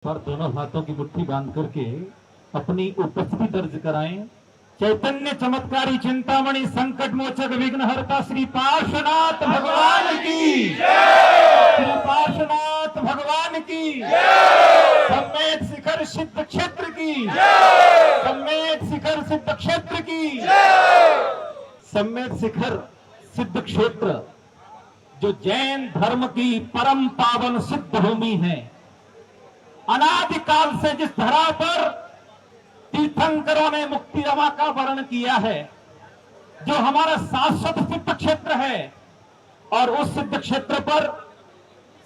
पर दोनों हाथों की मुट्ठी बांध करके अपनी उपस्थिति दर्ज कराएं। चैतन्य चमत्कारी चिंतामणि संकट मोचक विघ्नहर्ता श्री पार्श्वनाथ भगवान की, श्री पार्श्वनाथ भगवान की, सम्मेद शिखर सिद्ध क्षेत्र की, सम्मेद शिखर सिद्ध क्षेत्र की। सम्मेद शिखर सिद्ध क्षेत्र जो जैन धर्म की परम पावन सिद्ध भूमि है, अनादिकाल से जिस धरा पर तीर्थंकरों ने मुक्ति रमा का वर्णन किया है, जो हमारा शाश्वत सिद्ध क्षेत्र है, और उस सिद्ध क्षेत्र पर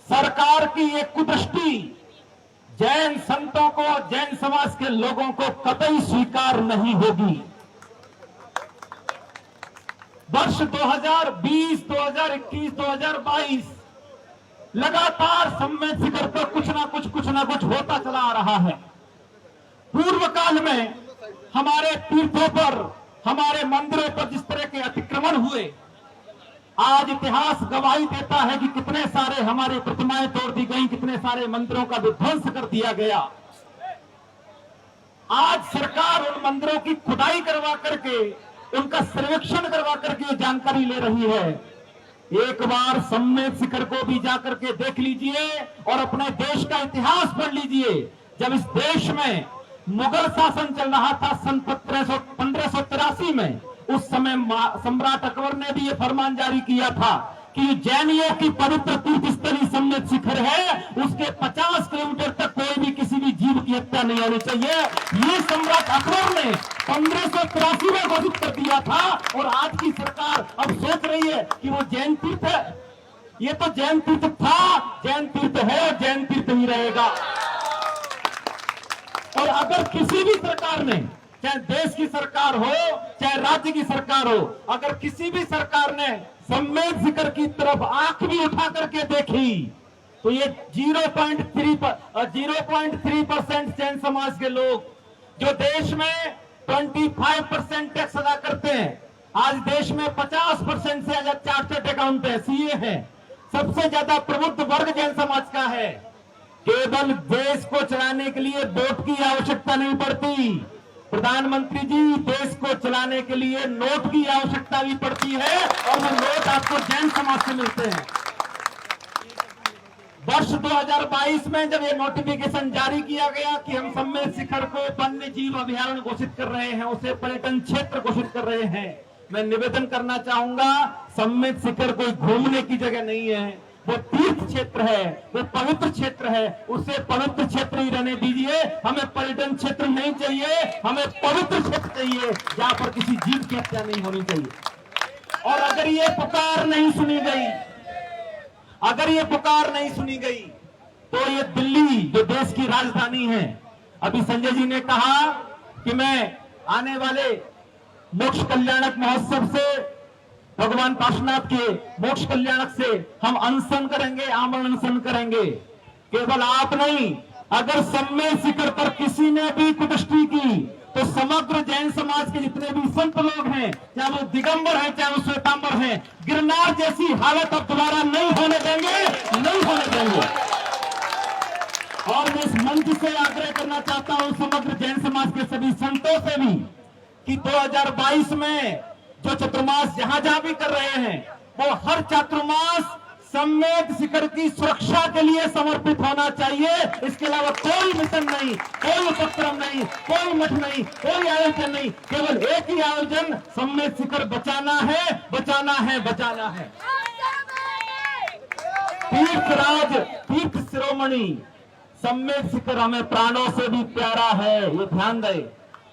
सरकार की एक कुदृष्टि जैन संतों को, जैन समाज के लोगों को कतई स्वीकार नहीं होगी। वर्ष 2020, 2021, 2022 लगातार सम्मेद शिखर पर कुछ ना कुछ होता चला आ रहा है। पूर्व काल में हमारे तीर्थों पर, हमारे मंदिरों पर जिस तरह के अतिक्रमण हुए, आज इतिहास गवाही देता है कि कितने सारे हमारी प्रतिमाएं तोड़ दी गई, कितने सारे मंदिरों का विध्वंस कर दिया गया। आज सरकार उन मंदिरों की खुदाई करवा करके, उनका सर्वेक्षण करवा करके जानकारी ले रही है। एक बार सम्मेद शिखर को भी जाकर के देख लीजिए और अपने देश का इतिहास पढ़ लीजिए। जब इस देश में मुगल शासन चल रहा था सन 1583 में, उस समय सम्राट अकबर ने भी यह फरमान जारी किया था कि जैनियों की पवित्र तीर्थस्थली सम्मेद शिखर है, उसके 50 किलोमीटर तक कोई भी किसी भी जीव की हत्या नहीं होनी चाहिए। ये सम्राट अकबर ने 1583 में घोषित कर दिया था, और आज की सरकार अब सोच रही है कि वो जैन तीर्थ है। ये तो जैन तीर्थ था, जैन तीर्थ है, जैन तीर्थ ही रहेगा। और अगर किसी भी सरकार ने, चाहे देश की सरकार हो, चाहे राज्य की सरकार हो, अगर किसी भी सरकार ने सम्मेद शिखर की तरफ आंख भी उठा करके देखी, तो ये 0.3% जैन समाज के लोग, जो देश में 25% टैक्स अदा करते हैं, आज देश में 50% से ज्यादा चार्टर्ड अकाउंट है, सीए है, सबसे ज्यादा प्रबुद्ध वर्ग जैन समाज का है। केवल देश को चलाने के लिए वोट की आवश्यकता नहीं पड़ती प्रधानमंत्री जी, देश को चलाने के लिए नोट की आवश्यकता भी पड़ती है, और वो नोट आपको जैन समाज से मिलते हैं। वर्ष 2022 में जब ये नोटिफिकेशन जारी किया गया कि हम सम्मेद शिखर को वन्य जीव अभयारण्य घोषित कर रहे हैं, उसे पर्यटन क्षेत्र घोषित कर रहे हैं, मैं निवेदन करना चाहूंगा, सम्मेद शिखर कोई घूमने की जगह नहीं है, वो तीर्थ क्षेत्र है, वो पवित्र क्षेत्र है, उसे पवित्र क्षेत्र ही रहने दीजिए। हमें पर्यटन क्षेत्र नहीं चाहिए, हमें पवित्र क्षेत्र चाहिए जहां पर किसी जीव की हत्या नहीं होनी चाहिए। और अगर ये पुकार नहीं सुनी गई, अगर ये पुकार नहीं सुनी गई, तो ये दिल्ली जो देश की राजधानी है, अभी संजय जी ने कहा कि मैं आने वाले मोक्ष कल्याणक महोत्सव से, भगवान पार्श्वनाथ के मोक्ष कल्याणक से हम अनशन करेंगे, आमरण अनशन करेंगे। केवल आप नहीं, अगर सम्मेद शिखर पर किसी ने भी कुदृष्टि की, तो समग्र जैन समाज के जितने भी संत लोग हैं, चाहे वो दिगंबर हैं, चाहे वो श्वेतांबर हैं, गिरनार जैसी हालत अब दोबारा नहीं होने देंगे, नहीं होने देंगे। और मैं इस मंच से आग्रह करना चाहता हूं समग्र जैन समाज के सभी संतों से भी कि 2022 में जो चतुर्मास जहां जहां भी कर रहे हैं, वो हर चातुर्मास सम्मेद शिखर की सुरक्षा के लिए समर्पित होना चाहिए। इसके अलावा कोई मिशन नहीं, कोई उपक्रम नहीं, कोई मठ नहीं, कोई आयोजन नहीं, केवल एक ही आयोजन, सम्मेद शिखर बचाना है, बचाना है, बचाना है। तीर्थराज, तीर्थ शिरोमणि सम्मेद शिखर हमें प्राणों से भी प्यारा है, ये ध्यान दें।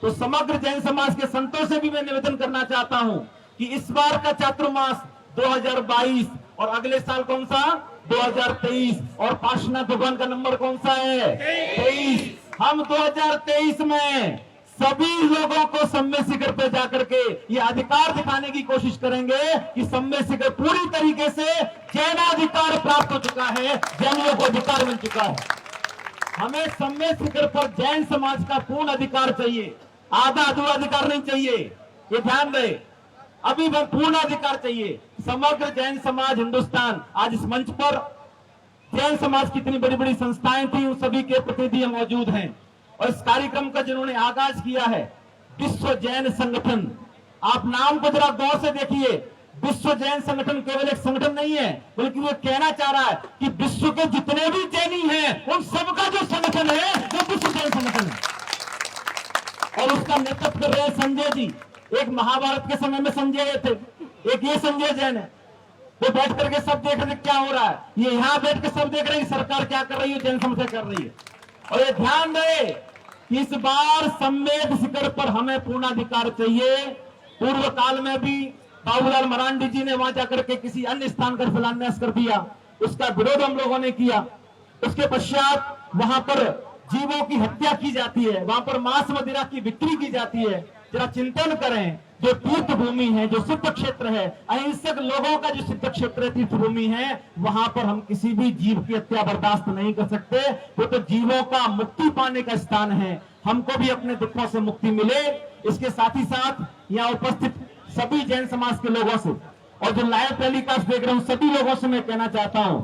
तो समग्र जैन समाज के संतों से भी मैं निवेदन करना चाहता हूं कि इस बार का चातुर्मास 2022 और अगले साल कौन सा 2023, और पार्श्वनाथ भगवान का नंबर कौन सा है 23। हम 2023 में सभी लोगों को सम्मेद शिखर पे जाकर के ये अधिकार दिखाने की कोशिश करेंगे कि सम्मेद शिखर पूरी तरीके से जैनाधिकार प्राप्त हो चुका है, जैनियों को अधिकार मिल चुका है। हमें सम्मेद शिखर पर जैन समाज का पूर्ण अधिकार चाहिए, आधा अधूरा अधिकार नहीं चाहिए, ये ध्यान दें। अभी पूर्ण अधिकार चाहिए। समग्र जैन समाज हिंदुस्तान आज इस मंच पर जैन समाज की इतनी बड़ी बड़ी संस्थाएं थी, उन सभी के प्रतिनिधि मौजूद हैं। और इस कार्यक्रम का जिन्होंने आगाज किया है विश्व जैन संगठन, आप नाम को जरा गौर से देखिए। विश्व जैन संगठन केवल एक संगठन नहीं है, बल्कि वो कहना चाह रहा है कि विश्व के जितने भी जैनी हैं उन सबका जो संगठन है वो विश्व जैन संगठन है। और उसका नेतृत्व कर रहे हैं संजय जी। एक महाभारत के समय में संजय थे, एक ये संजय जैन है। वो बैठ करके सब देख रहे क्या हो रहा है, ये यहाँ बैठ के सब देख रहे हैं सरकार क्या कर रही है, जैन समस्या कर रही है। और ये ध्यान रहे कि इस बार सम्मेद शिखर पर हमें पूर्णाधिकार चाहिए। पूर्व काल में भी बाबूलाल मरांडी जी ने वहां जाकर के किसी अन्य स्थान पर शिलान्यास कर दिया, उसका विरोध हम लोगों ने किया। उसके पश्चात वहां पर जीवों की हत्या की जाती है, वहां पर मांस मदिरा की बिक्री की जाती है। जरा चिंतन करें, जो तीर्थ भूमि है, जो सिद्ध क्षेत्र है, अहिंसक लोगों का जो सिद्ध क्षेत्र तीर्थ भूमि है, वहां पर हम किसी भी जीव की हत्या बर्दाश्त नहीं कर सकते। वो तो जीवों का मुक्ति पाने का स्थान है, हमको भी अपने दुखों से मुक्ति मिले। इसके साथ ही साथ यहाँ उपस्थित सभी जैन समाज के लोगों से और जो लाइव टेलीकास्ट देख रहे हूं सभी लोगों से मैं कहना चाहता हूं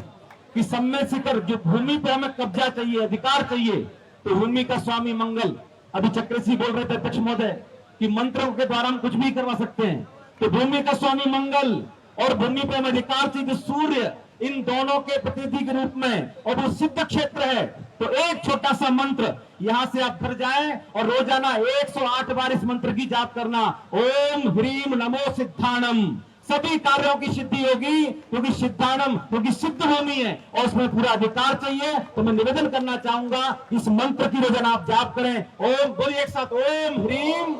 कि सम्मेद शिखर, जो भूमि पर हमें कब्जा चाहिए, अधिकार चाहिए, तो भूमि का स्वामी मंगल। अभी चक्रसी बोल रहे थे अध्यक्ष महोदय कि मंत्रों के द्वारा हम कुछ भी करवा सकते हैं, तो भूमि का स्वामी मंगल और भूमि पर हमें अधिकार चाहिए सूर्य, इन दोनों के प्रतिनिधि के रूप में, और वो सिद्ध क्षेत्र है। तो एक छोटा सा मंत्र यहां से आप घर जाएं और रोजाना 108 बार इस मंत्र की जाप करना, ओम ह्रीम नमो सिद्धाणम। सभी कार्यों की सिद्धि होगी, क्योंकि सिद्धाणम, क्योंकि सिद्ध भूमि है और उसमें पूरा अधिकार चाहिए। तो मैं निवेदन करना चाहूंगा इस मंत्र की रोजाना आप जाप करें। ओम, बोलिए एक साथ, ओम ह्रीम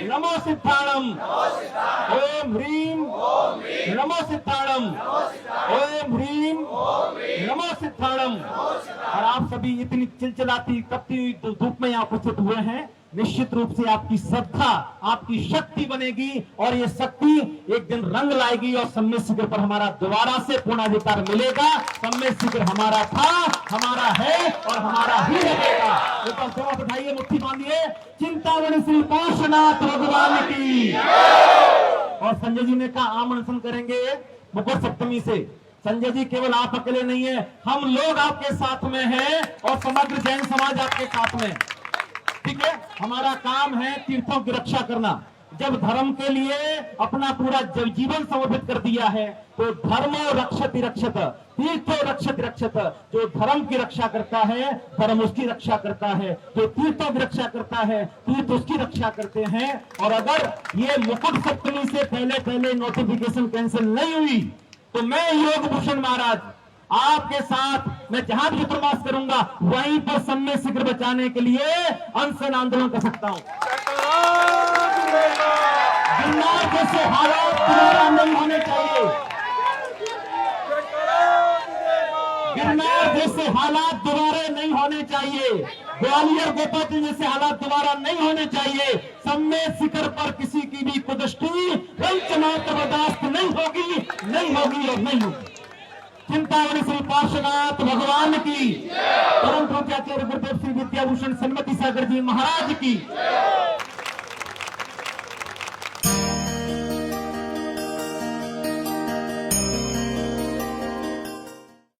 नमो सिद्धाणम, ओम ह्रीम नमो सिद्धाणम, ओम ह्रीम नमो सिद्धाणम। और आप सभी इतनी चिलचिलाती तपती हुई धूप में यहाँ उपस्थित हुए हैं, निश्चित रूप से आपकी श्रद्धा, आपकी शक्ति बनेगी और ये शक्ति एक दिन रंग लाएगी और सम्मेद शिखर पर हमारा दोबारा से पूर्णाधिकार मिलेगा। सम्मेद शिखर हमारा था, हमारा है और हमारा ही रहेगा। ऊपर दोनों बढ़ाइए, मुट्ठी बांधिए, चिंतामणि श्री पार्श्वनाथ भगवान की। और संजय जी ने कहा आम अनशन करेंगे मकर सप्तमी से। संजय जी केवल आप अकेले नहीं है, हम लोग आपके साथ में हैं और समग्र जैन समाज आपके साथ में। ठीक है, हमारा काम है तीर्थों की रक्षा करना। जब धर्म के लिए अपना पूरा जीवन समर्पित कर दिया है, तो धर्म रक्षति रक्षत, तीर्थो रक्षति रक्षत। जो धर्म की रक्षा करता है, धर्म उसकी रक्षा करता है। जो तीर्थों की रक्षा करता है, तीर्थ उसकी रक्षा करते हैं। और अगर ये मुकुट सप्तमी से पहले पहले नोटिफिकेशन कैंसिल नहीं हुई, तो मैं योग भूषण महाराज आपके साथ मैं जहां भी प्रवास करूंगा वहीं पर सम्मेद शिखर बचाने के लिए अनशन आंदोलन कर सकता हूं। गिरनार जैसे हालात दोबारा नहीं होने चाहिए, गिरनार जैसे हालात दोबारा नहीं होने चाहिए, ग्वालियर गोपाती जैसे हालात दोबारा नहीं होने चाहिए। सम्मेद शिखर पर किसी की भी कुदृष्टि पंचमात्र बर्दाश्त नहीं होगी, नहीं होगी और नहीं होगी। चिंतामणि श्री पार्श्वनाथ भगवान की, परम पूज्याचार्य गुरुदेव श्री विद्याभूषण सन्मति सागर जी महाराज की।